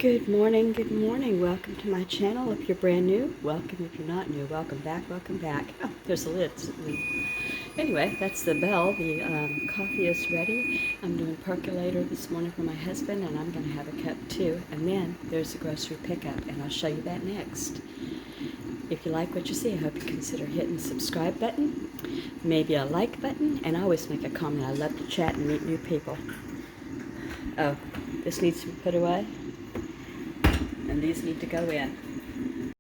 Good morning, good morning. Welcome to my channel. If you're brand new, welcome. If you're not new, welcome back, welcome back. Oh, there's a lid. Anyway, that's the bell. The coffee is ready. I'm doing percolator this morning for my husband, and I'm going to have a cup too. And then there's the grocery pickup, and I'll show you that next. If you like what you see, I hope you consider hitting the subscribe button, maybe a like button, and I always make a comment. I love to chat and meet new people. Oh, this needs to be put away. And these need to go in.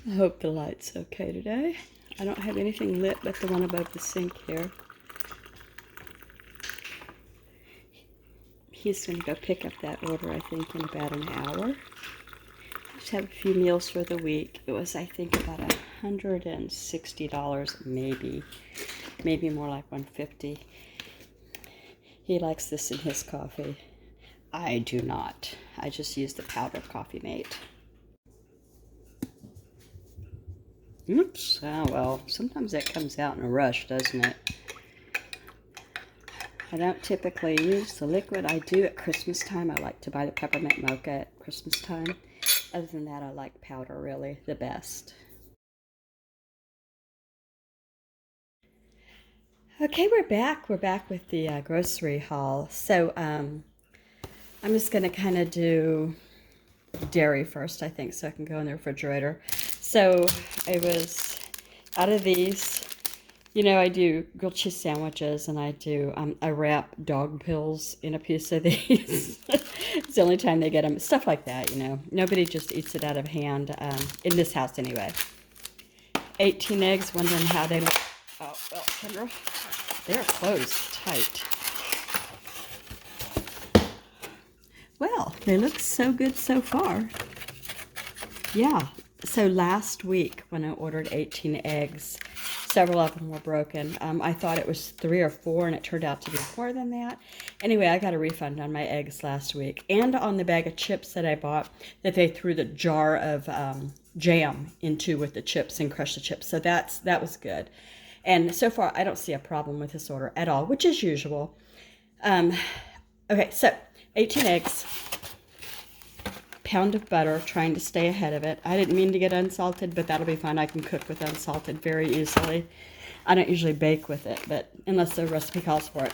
I hope the light's okay today. I don't have anything lit but the one above the sink here. He's going to go pick up that order, I think, in about an hour. Just have a few meals for the week. It was, I think, about $160, maybe more like $150. He likes this in his coffee. I do not. I just use the powder Coffee Mate. Oops. Oh, well, sometimes that comes out in a rush, doesn't it? I don't typically use the liquid. I do at Christmas time. I like to buy the peppermint mocha at Christmas time. Other than that, I like powder really the best. Okay, we're back. We're back with the grocery haul. So, I'm just going to kind of do dairy first, I think, so I can go in the refrigerator. So I was out of these, I do grilled cheese sandwiches, and I wrap dog pills in a piece of these. It's the only time they get them. Stuff like that, Nobody just eats it out of hand, in this house anyway. 18 eggs, wondering how they look. Oh, well, Kendra, they're closed tight. Well, they look so good so far. Yeah, so last week when I ordered 18 eggs, several of them were broken. I thought it was 3 or 4, and it turned out to be more than that. Anyway, I got a refund on my eggs last week, and on the bag of chips that I bought that they threw the jar of jam into with the chips and crushed the chips. So that was good. And so far, I don't see a problem with this order at all, which is usual. Okay, so 18 eggs, pound of butter, trying to stay ahead of it. I didn't mean to get unsalted, but that'll be fine. I can cook with unsalted very easily. I don't usually bake with it, but unless the recipe calls for it.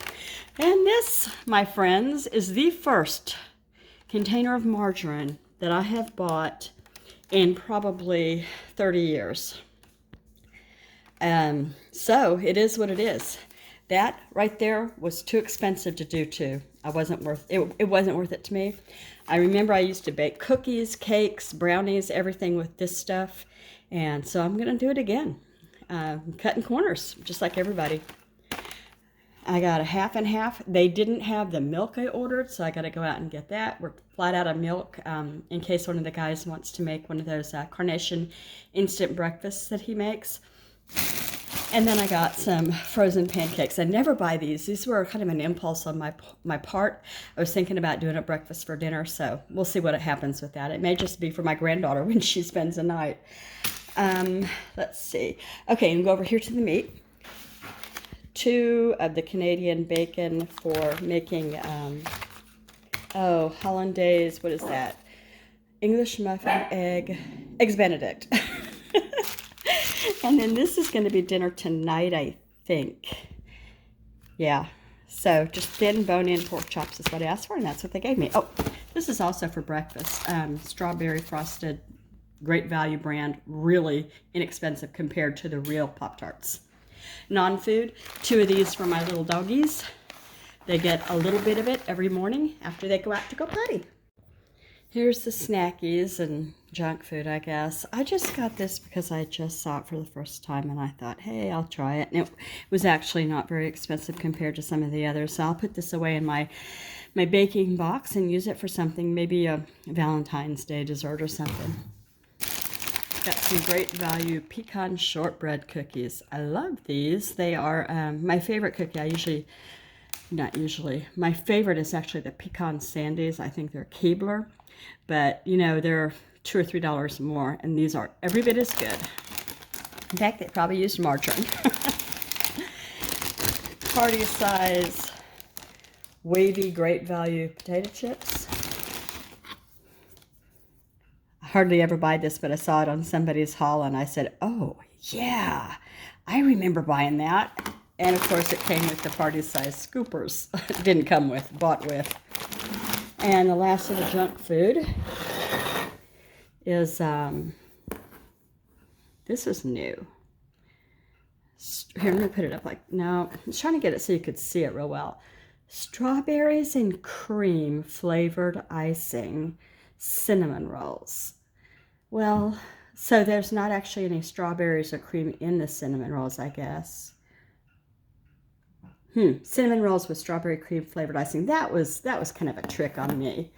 And this, my friends, is the first container of margarine that I have bought in probably 30 years. So it is what it is. That right there was too expensive to do too. It wasn't worth it to me. I remember I used to bake cookies, cakes, brownies, everything with this stuff. And so I'm going to do it again. Cutting corners, just like everybody. I got a half and half. They didn't have the milk I ordered, so I got to go out and get that. We're flat out of milk in case one of the guys wants to make one of those Carnation instant breakfasts that he makes. And then I got some frozen pancakes. I never buy these. These were kind of an impulse on my part. I was thinking about doing a breakfast for dinner, so we'll see what happens with that. It may just be for my granddaughter when she spends the night. Let's see. Okay, and go over here to the meat. 2 of the Canadian bacon for making, hollandaise, what is that? English muffin, eggs Benedict. And then this is going to be dinner tonight, I think. Yeah. So just thin bone-in pork chops is what I asked for, and that's what they gave me. Oh, this is also for breakfast. Strawberry frosted, Great Value brand, really inexpensive compared to the real Pop-Tarts. Non-food, 2 of these for my little doggies. They get a little bit of it every morning after they go out to go potty. Here's the snackies and junk food, I guess. I just got this because I just saw it for the first time, and I thought, hey, I'll try it. And it was actually not very expensive compared to some of the others, so I'll put this away in my baking box and use it for something, maybe a Valentine's Day dessert or something. Got some Great Value pecan shortbread cookies. I love these. They are my favorite cookie. My favorite is actually the pecan sandies. I think they're Keebler. But, they're $2 or $3 more, and these are every bit as good. In fact, they probably used margarine. Party size, wavy Great Value potato chips. hardly ever buy this, but I saw it on somebody's haul and I said, oh, yeah, I remember buying that. And of course, it came with the party-size scoopers. It didn't come with, bought with. And the last of the junk food is, this is new. Here, let me put it up like, no, I was trying to get it so you could see it real well. Strawberries and cream flavored icing cinnamon rolls. Well, so there's not actually any strawberries or cream in the cinnamon rolls, I guess. Cinnamon rolls with strawberry cream flavored icing. That was kind of a trick on me.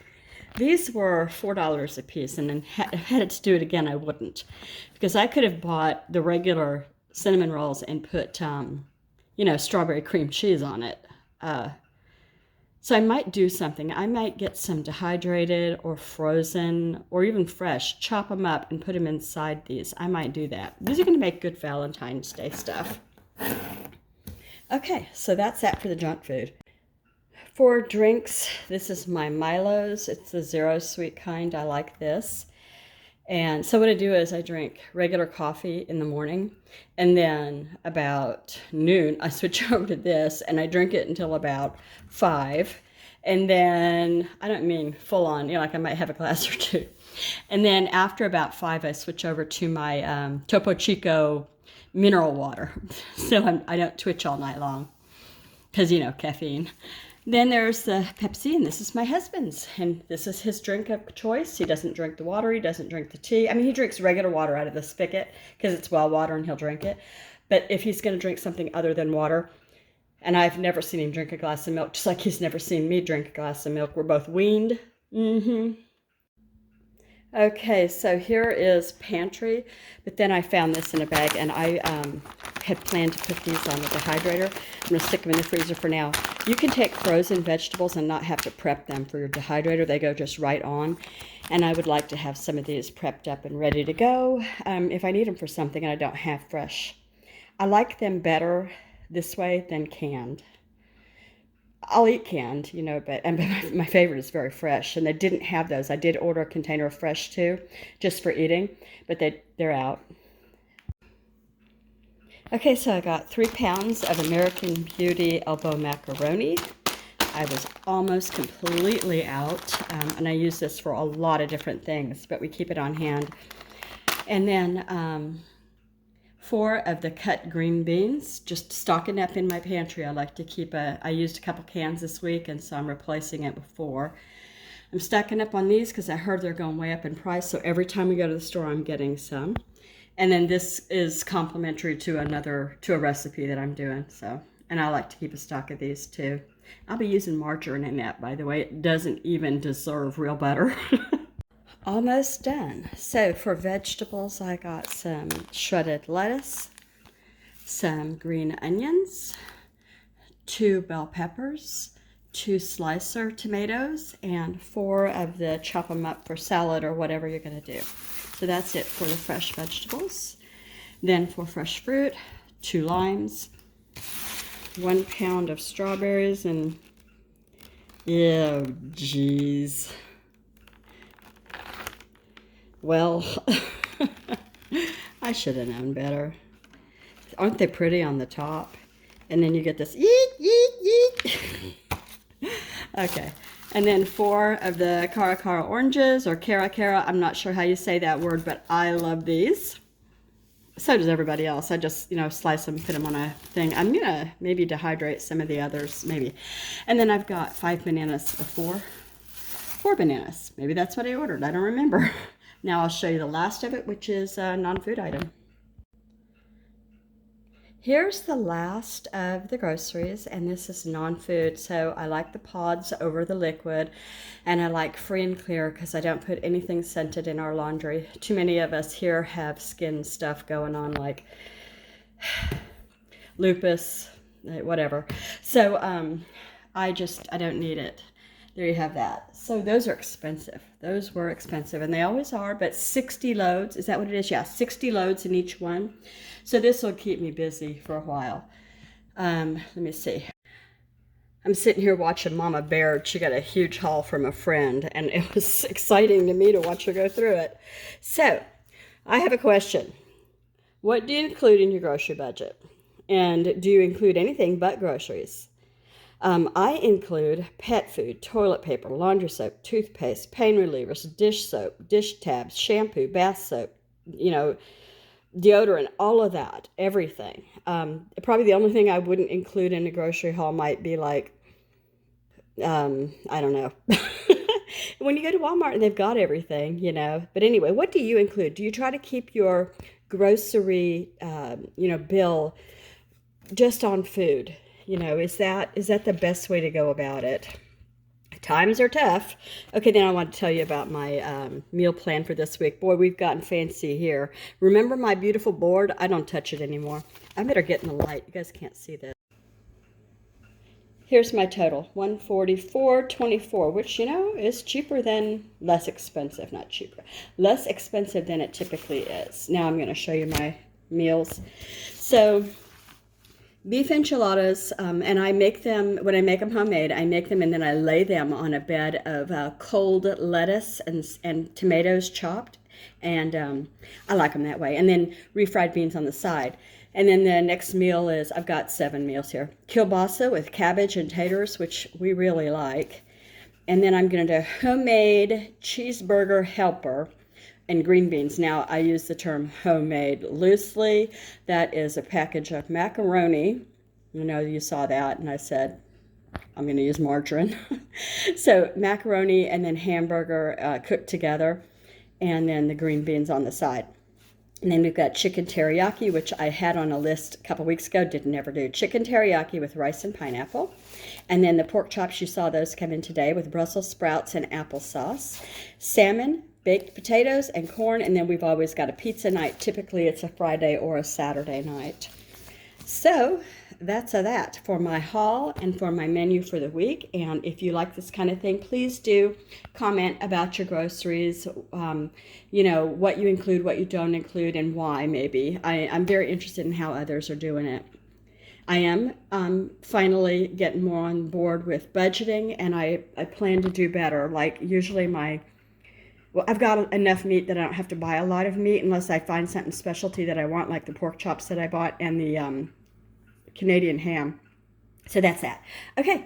These were $4 a piece, and then had it to do it again, I wouldn't, because I could have bought the regular cinnamon rolls and put, you know, strawberry cream cheese on it. So I might do something. I might get some dehydrated or frozen or even fresh, chop them up and put them inside these. I might do that. These are going to make good Valentine's Day stuff. Okay, so that's that for the junk food. For drinks, this is my Milo's. It's the zero sweet kind. I like this. And so what I do is I drink regular coffee in the morning, and then about noon I switch over to this and I drink it until about 5. And then, I don't mean full on, you know, like I might have a glass or two. And then after about 5, I switch over to my Topo Chico mineral water. So I don't twitch all night long because, you know, caffeine. Then there's the Pepsi, and this is my husband's, and this is his drink of choice. He doesn't drink the water, he doesn't drink the tea. I mean, he drinks regular water out of the spigot because it's well water and he'll drink it. But if he's going to drink something other than water, and I've never seen him drink a glass of milk, just like he's never seen me drink a glass of milk. We're both weaned. Okay, so here is pantry, but then I found this in a bag, and I had planned to put these on the dehydrator. I'm going to stick them in the freezer for now. You can take frozen vegetables and not have to prep them for your dehydrator. They go just right on, and I would like to have some of these prepped up and ready to go if I need them for something and I don't have fresh. I like them better this way than canned. I'll eat canned, you know, but my favorite is very fresh, and they didn't have those. I did order a container of fresh too, just for eating, but they're out. Okay, so I got 3 pounds of American Beauty elbow macaroni. I was almost completely out, and I use this for a lot of different things, but we keep it on hand. And then 4 of the cut green beans, just stocking up in my pantry. I like to keep I used a couple cans this week, and so I'm replacing it with 4. I'm stocking up on these because I heard they're going way up in price, so every time we go to the store, I'm getting some. And then this is complimentary to a recipe that I'm doing, so, and I like to keep a stock of these too. I'll be using margarine in that, by the way. It doesn't even deserve real butter. Almost done. So for vegetables, I got some shredded lettuce, some green onions, 2 bell peppers, 2 slicer tomatoes, and 4 of the chop them up for salad or whatever you're going to do. So that's it for the fresh vegetables. Then for fresh fruit, 2 limes, 1 pound of strawberries, and oh geez. Well, I should have known better. Aren't they pretty on the top? And then you get this eek, eek, eek. Okay. And then 4 of the Cara Cara oranges, or Cara Cara. I'm not sure how you say that word, but I love these. So does everybody else. I just, you know, slice them, put them on a thing. I'm going to maybe dehydrate some of the others, maybe. And then I've got 5 bananas, or 4 bananas. Maybe that's what I ordered. I don't remember. Now I'll show you the last of it, which is a non-food item. Here's the last of the groceries, and this is non-food, so I like the pods over the liquid, and I like free and clear because I don't put anything scented in our laundry. Too many of us here have skin stuff going on, like lupus, whatever. So I don't need it. There you have that. So those are expensive. Those were expensive, and they always are, but 60 loads, is that what it is? Yeah, 60 loads in each one. So this will keep me busy for a while. Let me see. I'm sitting here watching Mama Bear. She got a huge haul from a friend, and it was exciting to me to watch her go through it. So, I have a question. What do you include in your grocery budget? And do you include anything but groceries? I include pet food, toilet paper, laundry soap, toothpaste, pain relievers, dish soap, dish tabs, shampoo, bath soap, deodorant, all of that, everything. Probably the only thing I wouldn't include in a grocery haul might be like, I don't know. When you go to Walmart and they've got everything, But anyway, what do you include? Do you try to keep your grocery, bill just on food? Is that the best way to go about it? Times are tough. Okay, then I want to tell you about my meal plan for this week. Boy, we've gotten fancy here. Remember my beautiful board? I don't touch it anymore. I better get in the light. You guys can't see this. Here's my total, $144.24, which, is cheaper than, less expensive, not cheaper, less expensive than it typically is. Now I'm going to show you my meals. So, beef enchiladas, and I make them, when I make them homemade, I make them and then I lay them on a bed of cold lettuce and tomatoes chopped, and I like them that way. And then refried beans on the side. And then the next meal is, I've got 7 meals here. Kielbasa with cabbage and taters, which we really like. And then I'm going to do homemade cheeseburger helper and green beans. Now, I use the term homemade loosely. That is a package of macaroni. You saw that, and I said, I'm going to use margarine. So macaroni and then hamburger cooked together, and then the green beans on the side. And then we've got chicken teriyaki, which I had on a list a couple weeks ago, didn't never do. Chicken teriyaki with rice and pineapple. And then the pork chops, you saw those come in today with Brussels sprouts and applesauce. Salmon, baked potatoes, and corn. And then we've always got a pizza night. Typically it's a Friday or a Saturday night. So that's that for my haul and for my menu for the week. And if you like this kind of thing, please do comment about your groceries, what you include, what you don't include, and why maybe. I'm very interested in how others are doing it. I am finally getting more on board with budgeting, and I plan to do better. Like usually I've got enough meat that I don't have to buy a lot of meat unless I find something specialty that I want, like the pork chops that I bought and the Canadian ham. So that's that. Okay,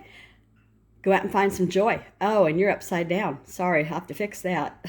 go out and find some joy. Oh, and you're upside down. Sorry, I have to fix that.